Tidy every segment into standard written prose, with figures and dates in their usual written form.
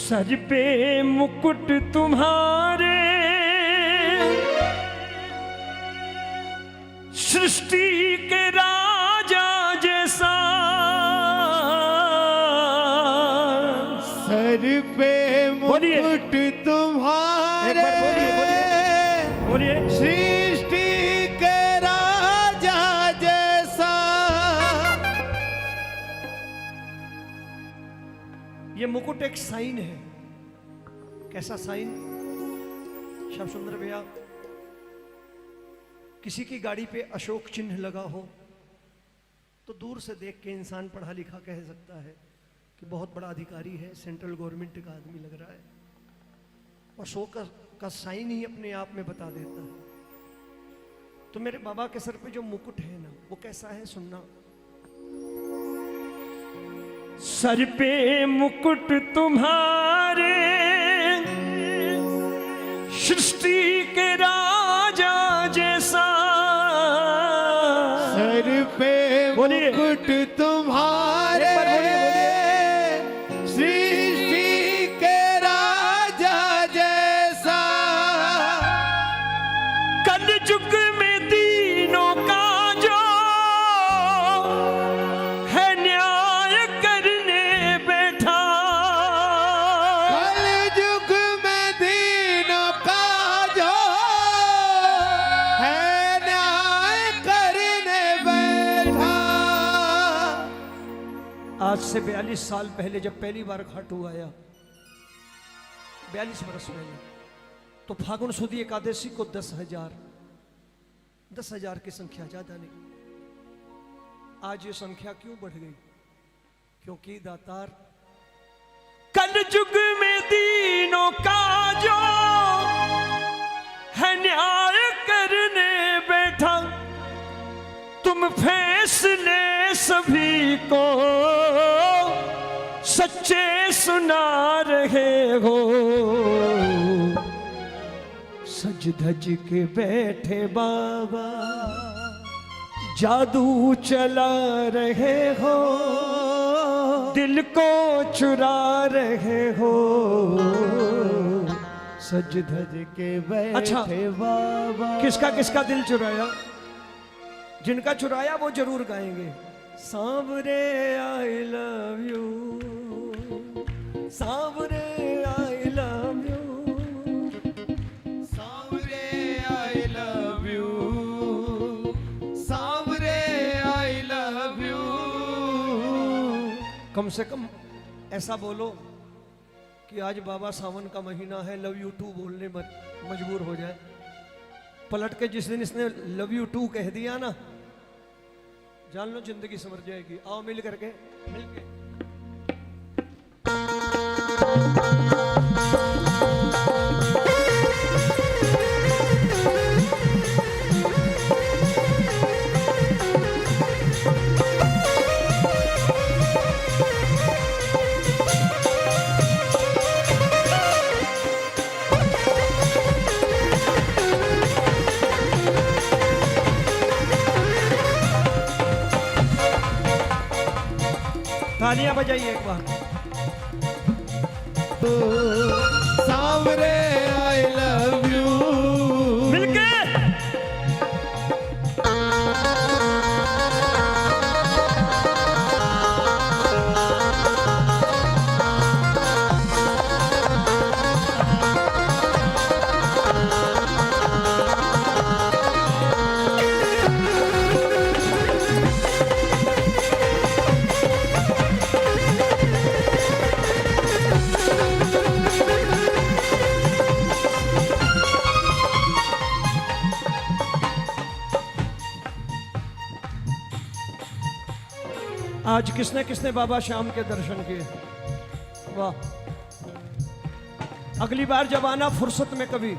Sir पे मुकुट तुम्हारे सृष्टि के राजा जैसा, सर पे मुकुट तुम्हारे बोलिए सृष्टि के राजा जैसा। ये मुकुट एक साइन है। कैसा साइन? श्याम सुंदर भैया, किसी की गाड़ी पे अशोक चिन्ह लगा हो तो दूर से देख के इंसान पढ़ा लिखा कह सकता है कि बहुत बड़ा अधिकारी है, सेंट्रल गवर्नमेंट का आदमी लग रहा है। अशोक का साइन ही अपने आप में बता देता है। तो मेरे बाबा के सर पे जो मुकुट है ना, वो कैसा है सुनना। सर पे मुकुट तुम्हारे सृष्टि के राजा जैसा, सर पे मुकुट तुम्हारे सृष्टि के राजा जैसा। कलयुग में दीनों का जो है न्याय करने बैठा, कलयुग में दीनों का जो है न्याय करने बैठा। आज से 42 साल पहले जब पहली बार खाटू आया, 42 वर्ष पहले, तो फागुन सुदी एकादशी को 10,000 की संख्या, ज्यादा नहीं। आज ये संख्या क्यों बढ़ गई? क्योंकि दातार कलयुग में दीनों का जो है न्याय करने बैठा, तुम फैसले सभी को सच्चे सुना रहे हो। सज धज के बैठे बाबा जादू चला रहे हो, दिल को चुरा रहे हो। सज धज के बैठे अच्छा, बाबा किसका किसका दिल चुराया? जिनका चुराया वो जरूर गाएंगे। Sanwer I love you, Sanwer I love you, Sanwer I love you, Sanwer I love you. कम से कम ऐसा बोलो कि आज बाबा सावन का महीना है, लव यू टू बोलने मजबूर हो जाए। पलट के जिस दिन इसने लव यू टू कह दिया ना, जान लो जिंदगी समझ जाएगी। आओ मिल करके, मिल के। तालियां बजाइए एक बार। सांवरे आई लव यू, मिलके आज किसने किसने बाबा श्याम के दर्शन किए? वाह। अगली बार जब आना फुर्सत में कभी,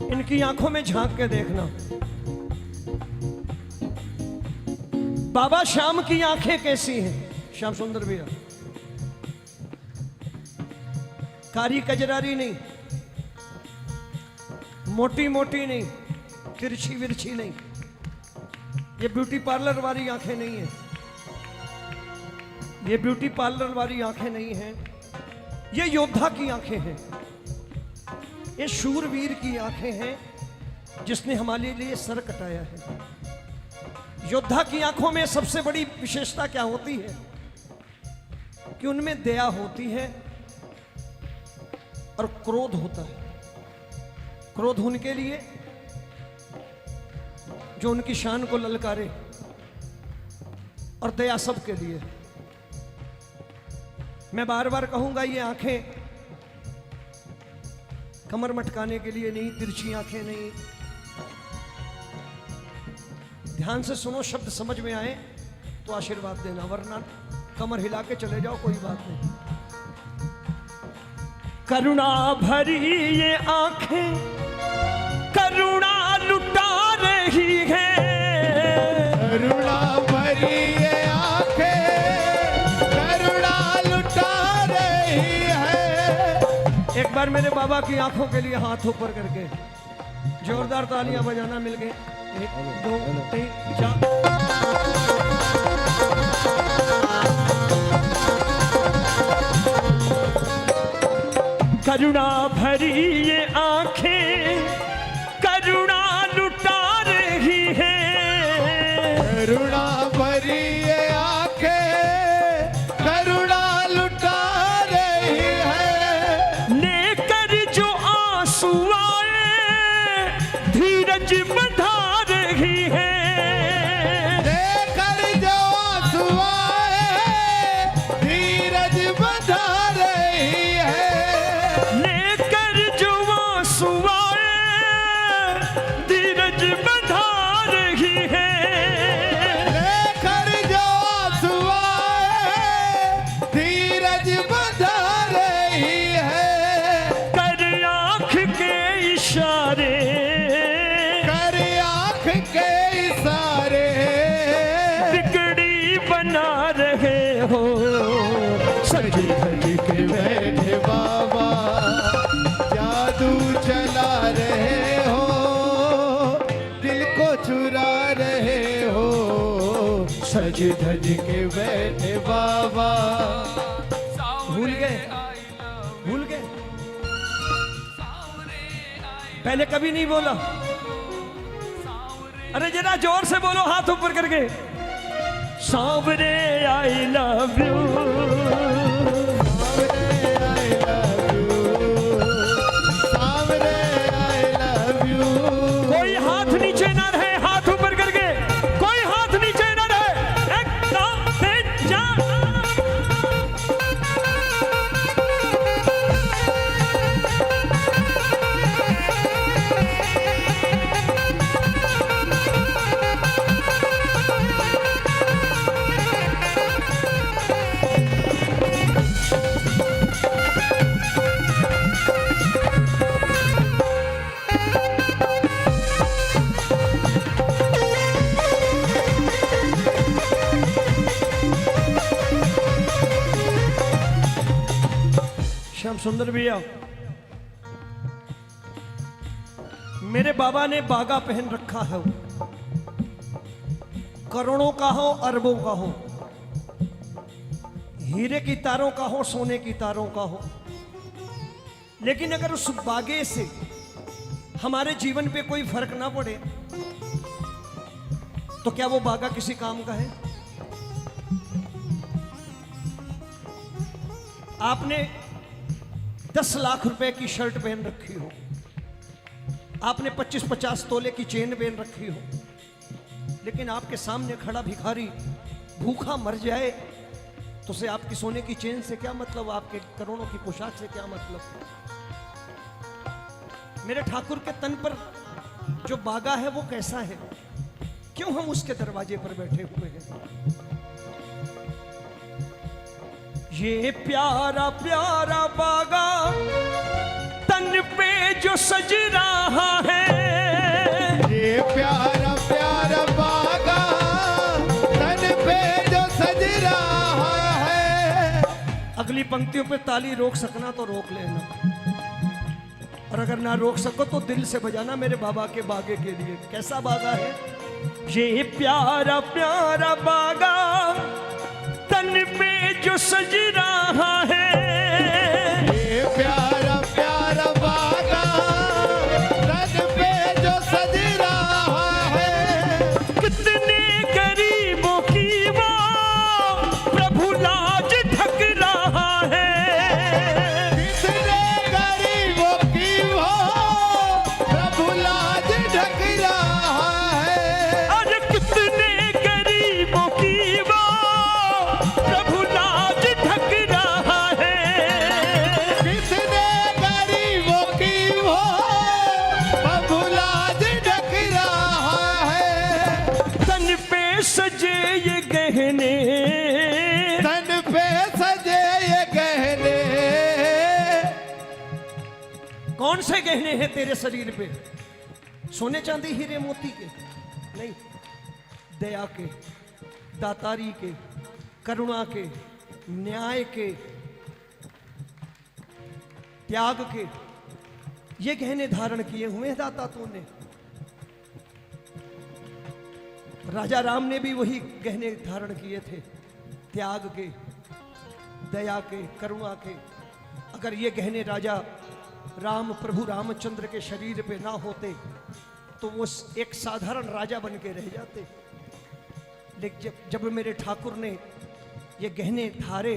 इनकी आंखों में झांक के देखना। बाबा श्याम की आंखें कैसी हैं? श्याम सुंदर भैया, कारी कजरारी नहीं, मोटी मोटी नहीं, तिरछी विरछी नहीं, ये ब्यूटी पार्लर वाली आंखें नहीं है। ये ब्यूटी पार्लर वाली आंखें नहीं हैं, ये योद्धा की आंखें हैं, ये शूरवीर की आंखें हैं जिसने हमारे लिए सर कटाया है। योद्धा की आंखों में सबसे बड़ी विशेषता क्या होती है कि उनमें दया होती है और क्रोध होता है। क्रोध उनके लिए जो उनकी शान को ललकारे, और दया सबके लिए। मैं बार बार कहूंगा, ये आंखें कमर मटकाने के लिए नहीं, तिरछी आंखें नहीं। ध्यान से सुनो, शब्द समझ में आए तो आशीर्वाद देना, वरना कमर हिला के चले जाओ, कोई बात नहीं। करुणा भरी ये आंखें करुणा लुटा रही है, करुणा भरी ये आंखें करुणा लुटा रही है। एक बार मेरे बाबा की आंखों के लिए हाथ ऊपर करके जोरदार तालियां बजाना। मिल गए, 1 2 3 4। करुणा भरी ये आंखें करुणा लुटा रही है, करुणा भरी ये आंखें करुणा लुटा रही है। लेकर जो आंसू आए धीरज बढ़ा रही है, लेकर जो आंसू आए धीरज बढ़ा रही है। लेकर जो आंसू आए धीरज बढ़ा रही है। लेकर जो आंसू आए धीरज बढ़ा रही है। कर आंख के इशारे, कर आंख के इशारे बिगड़ी बना रहे हो, सजी धजी के बैठे बाबा जादू चला रहे हो, दिल को चुरा रहे हो। सज धज के बैठे बाबा। भूल गए, भूल गए। पहले कभी नहीं बोला। अरे जरा जोर से बोलो, हाथ ऊपर करके। सांवरे आई लव यू, सावरे I love you। कोई हाथ नीचे ना रहे, हाथ ऊपर करके। कोई हाथ नीचे ना रहे। 1 2 3 4। श्याम सुंदर भैया, मेरे बाबा ने बागा पहन रखा है, करोड़ों का हो अरबों का हो, हीरे की तारों का हो, सोने की तारों का हो, लेकिन अगर उस बागे से हमारे जीवन पे कोई फर्क ना पड़े तो क्या वो बागा किसी काम का है? आपने 10 लाख रुपए की शर्ट पहन रखी हो, आपने 25-50 तोले की चेन पहन रखी हो, लेकिन आपके सामने खड़ा भिखारी भूखा मर जाए तो उसे आपकी सोने की चेन से क्या मतलब, आपके करोड़ों की पोशाक से क्या मतलब? मेरे ठाकुर के तन पर जो बागा है वो कैसा है? क्यों हम उसके दरवाजे पर बैठे हुए हैं? ये प्यारा प्यारा बागा तन पे जो सज रहा है, ये प्यारा प्यारा बागा तन पे जो सज रहा है। अगली पंक्तियों पे ताली रोक सकना तो रोक लेना, और अगर ना रोक सको तो दिल से बजाना मेरे बाबा के बागे के लिए। कैसा बागा है? ये प्यारा प्यारा बागा तन पे जो सज रहा है, ये प्यारा प्यारा बागा तन पे जो सज रहा है, कितने गरीबों की वो प्रभु लाज ढक रहा है। कितने गरीबों की वो प्रभु लाज ढक रहा है। अरे कितने गरीबों की वो प्रभु लाज ढक रहा है। कितने गरीबों की वो प्रभु लाज ढक रहा है। तन पे सजे ये गहने, तन पे सजे ये गहने, कौन से गहने हैं तेरे शरीर पे? सोने चांदी हीरे मोती के नहीं, दया के, दातारी के, करुणा के, न्याय के, त्याग के, ये गहने धारण किए हुए हैं दाता तूने। राजा राम ने भी वही गहने धारण किए थे, त्याग के, दया के, करुणा के। अगर ये गहने राजा राम प्रभु रामचंद्र के शरीर पे ना होते तो वो एक साधारण राजा बन के रह जाते। लेकिन जब मेरे ठाकुर ने ये गहने धारे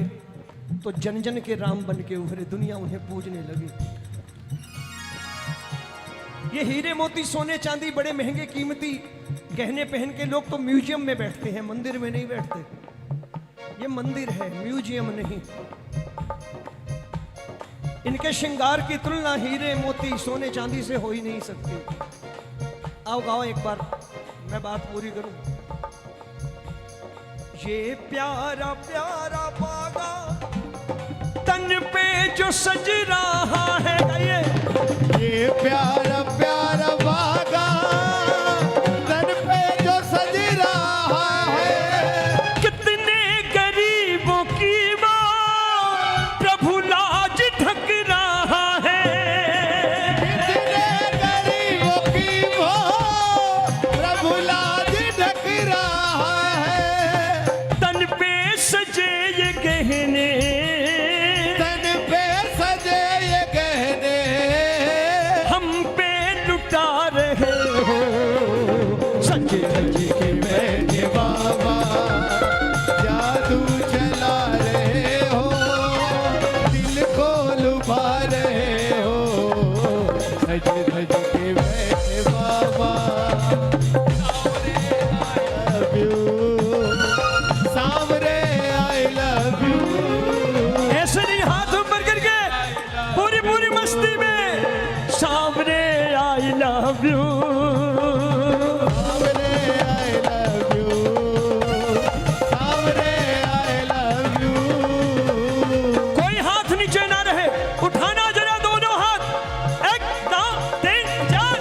तो जन जन के राम बन के उभरे, दुनिया उन्हें पूजने लगी। ये हीरे मोती सोने चांदी बड़े महंगे कीमती गहने पहन के लोग तो म्यूजियम में बैठते हैं, मंदिर में नहीं बैठते। ये मंदिर है, म्यूजियम नहीं। इनके श्रृंगार की तुलना हीरे मोती सोने चांदी से हो ही नहीं सकती। आओ गाओ एक बार, मैं बात पूरी करूं। ये प्यारा प्यारा बागा तन पे जो सज रहा है, गाइए। ये प्यारा प्यारा बागा तन पे जो सज रहा है। कितने गरीबों की वो प्रभु लाज ढक रहा है। कितने गरीबों की वो प्रभु लाज ढक रहा है। तन पे सजे ये गहने, तन पे सजे ये गहने, हम पे लुटा रहे हो सजे सजे के बैठे बाबा जादू चला रहे हो, दिल को लुभा रहे हो। सज सज के बैठे बाबा, सामने आई लव यू। ऐसे नहीं हाथ ऊपर करके पूरी पूरी मस्ती में सामने आई लव यू। सामने आई लव यू, सामने आई लव यू। कोई हाथ नीचे ना रहे, उठाना जरा दोनों हाथ, 1 2 3 4।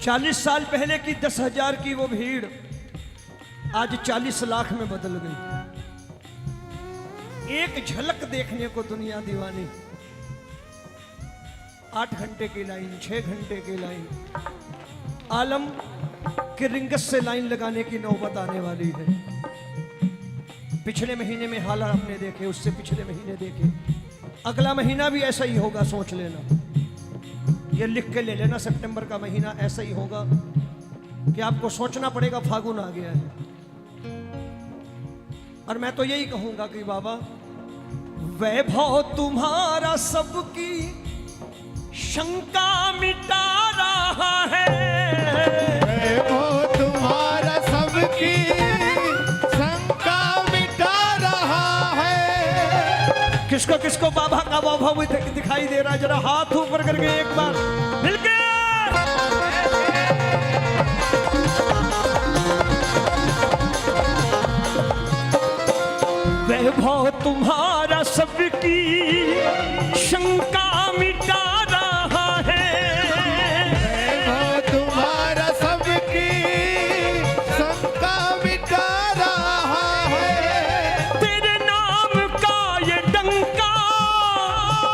चालीस साल पहले की 10,000 की वो भीड़ आज 40 लाख में बदल गई। एक झलक देखने को दुनिया दीवानी। 8 घंटे की लाइन, 6 घंटे की लाइन, आलम के रिंगस से लाइन लगाने की नौबत आने वाली है। पिछले महीने में हालात आपने देखे, उससे पिछले महीने देखे, अगला महीना भी ऐसा ही होगा, सोच लेना। ये लिख के ले लेना, सितंबर का महीना ऐसा ही होगा कि आपको सोचना पड़ेगा फागुन आ गया है। और मैं तो यही कहूंगा कि बाबा वैभव तुम्हारा सबकी शंका मिटा रहा है। वैभव तुम्हारा सबकी शंका मिटा रहा है। किसको किसको बाबा का वैभव दिखाई दे रहा है? जरा हाथ ऊपर करके एक बार मिलके। वैभव तुम्हारा सबकी शंका मिटा रहा है। वैभव तुम्हारा सबकी शंका मिटा रहा है। तेरे नाम का ये डंका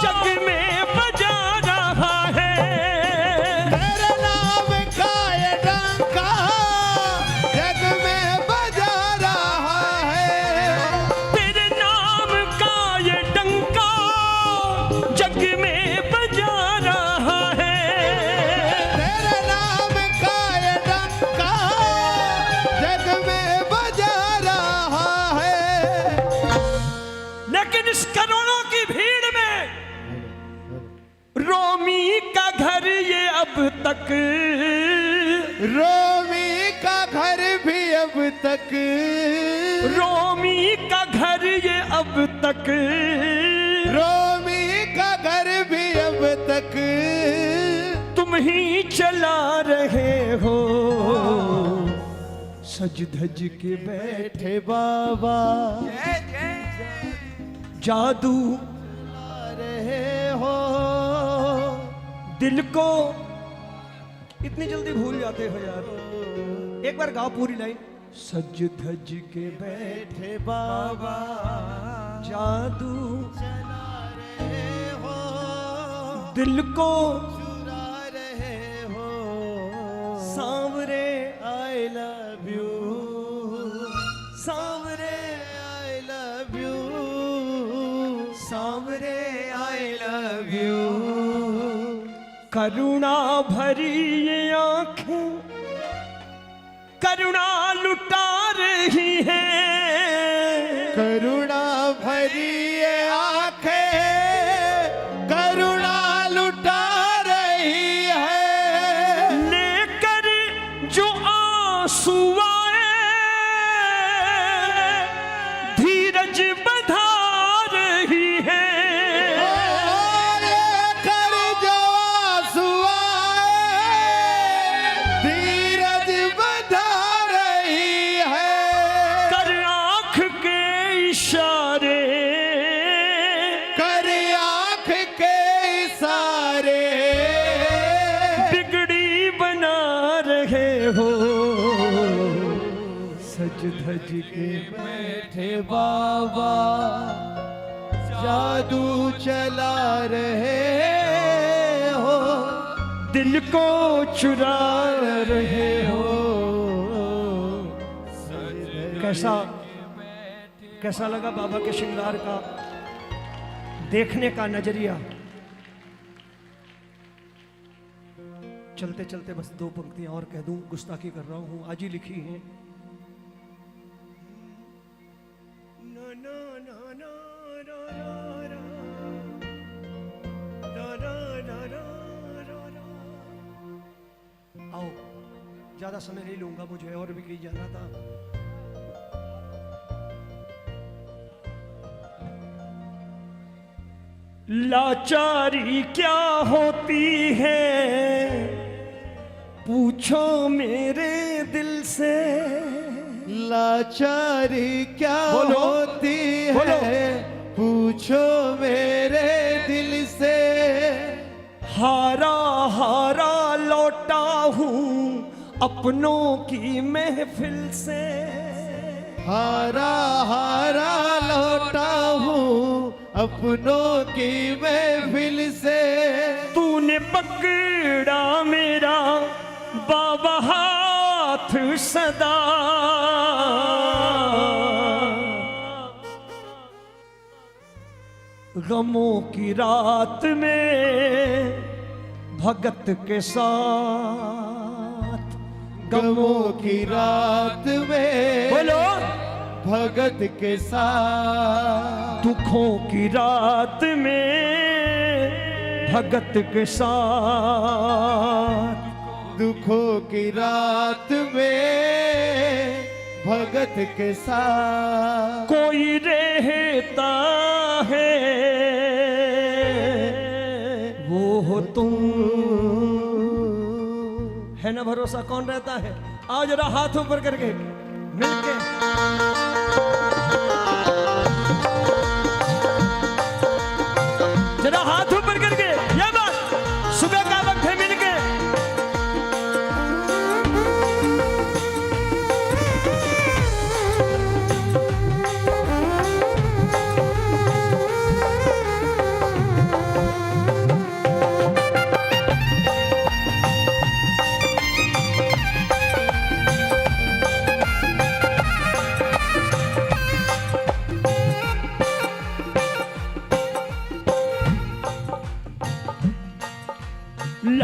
जग में बजा रहा है। तेरे नाम का ये डंका जग में बजा रहा है। तेरे नाम का ये डंका जग में बजा रहा है। तेरे नाम का ये डंका जग में बजा रहा है। लेकिन इस करोड़ों की भीड़ में रोमी का घर ये अब तक, रोमी का घर भी अब तक, रोमी का घर ये अब तक, रोमी का घर भी अब तक तुम ही चला रहे हो। सज धज के बैठे बाबा जादू आ रहे हो। दिल को इतनी जल्दी भूल जाते हो यार। एक बार गाओ पूरी लाइन। सज धज के बैठे बाबा जादू चला रहे हो, दिल को चुरा रहे हो। Sanwer I love you, Sanwer I love you, Sanwer I love you. करुणा भरी ये आंखें करुणा लुटा रही है। करुणा भरी ये आंखें करुणा लुटा रही है। लेकर जो आंसू आए धीरज बधा रही है। कर जो आंसू आए धीरज बधा रही है। कर आंख के इशारे कर आंख के इशारे बिगड़ी बना रहे हो। सज धज के बैठे बाबा जादू चला रहे हो, दिल को चुरा रहे हो। कैसा लगा बाबा के श्रृंगार का देखने का नजरिया। चलते चलते बस दो पंक्तियां और कह दूं, गुस्ताखी कर रहा हूं, आज ही लिखी हैं। आओ, ज्यादा समय नहीं लूंगा, मुझे और भी कहीं जाना था। लाचारी क्या होती है पूछो मेरे दिल से। लाचारी क्या बोलो, होती बोलो। है पूछो मेरे दिल से। हारा हारा लौटा हूँ अपनों की महफिल से। हारा हारा लौटा हूँ अपनों की महफिल से। तूने पकड़ा मेरा बाबा हाथ सदा। गमों की रात में भगत के साथ। गमों की रात में बोलो, भगत के साथ। दुखों की रात में भगत के साथ। दुखों की रात में भगत के साथ। कोई रहता है वो हो तुम। है ना भरोसा, कौन रहता है? आज जरा हाथ ऊपर करके मिलके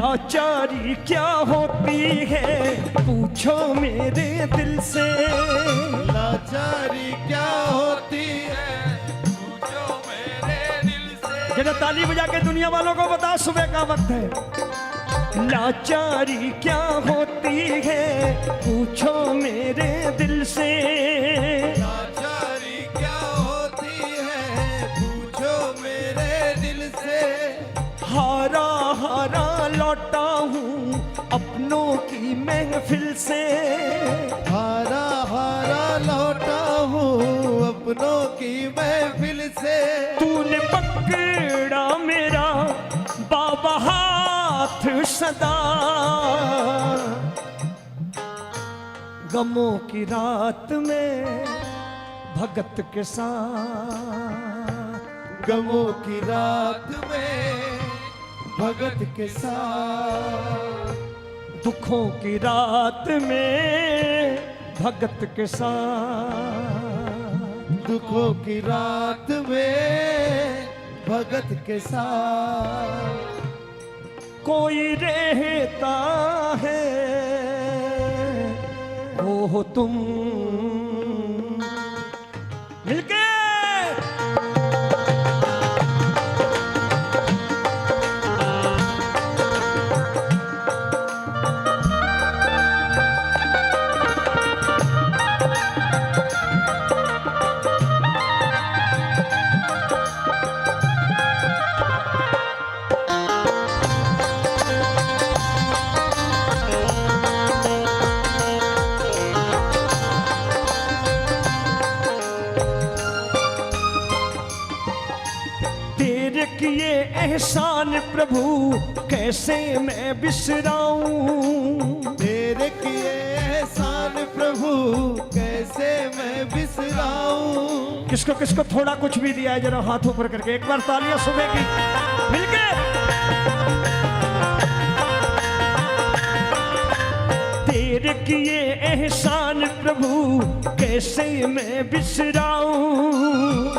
लाचारी क्या होती है पूछो मेरे दिल से। लाचारी क्या होती है पूछो मेरे दिल से। जरा ताली बजा के दुनिया वालों को बता, सुबह का वक्त है। लाचारी क्या होती है पूछो मेरे दिल से। लाचारी क्या होती है पूछो मेरे दिल से। हारा हारा लौटा हूँ अपनों की महफिल से। हारा हारा लौटा हूँ अपनों की महफिल से। तूने पकड़ा मेरा बाबा हाथ सदा, गमों की रात में भगत के साथ। गमों की रात में भगत के साथ। दुखों की रात में भगत के साथ। दुखों की रात में भगत के साथ। कोई रहता है वो हो तुम मिलके। तेरे किए एहसान प्रभु कैसे मैं बिसराऊं। तेरे किए एहसान प्रभु कैसे मैं बिसराऊं। किसको किसको थोड़ा कुछ भी दिया है जरा हाथ ऊपर करके एक बार तालियां सुबह की मिलके। तेरे किए एहसान प्रभु कैसे मैं बिसराऊं।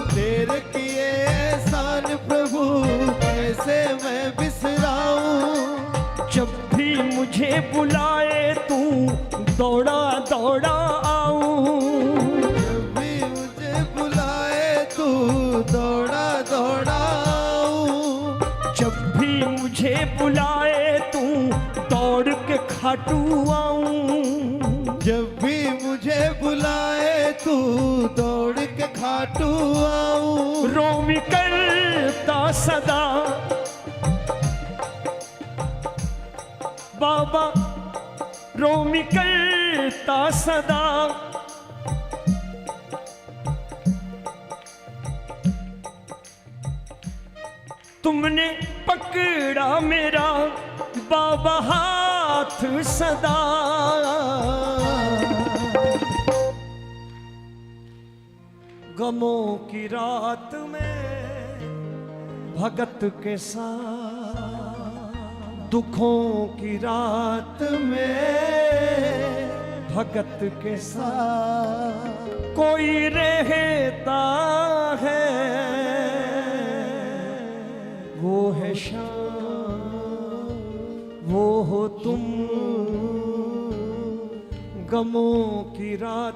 तेरे किए एहसान प्रभु कैसे मैं बिसराऊं। जब भी मुझे बुलाए तू दौड़ा दौड़ा आऊं। जब भी मुझे बुलाए तू दौड़ा दौड़ा आऊं। जब भी मुझे बुलाए तू दौड़ के खाटू आऊं। जब भी मुझे बुलाए तू दौड़ के खाटू आऊं। रोमी करता सदा बाबा, रोमी करता सदा। तुमने पकड़ा मेरा बाबा हाथ सदा। गमों की रात में भगत के साथ। दुखों की रात में भगत के साथ। कोई रहता है वो है शाम वो हो तुम। गमों की रात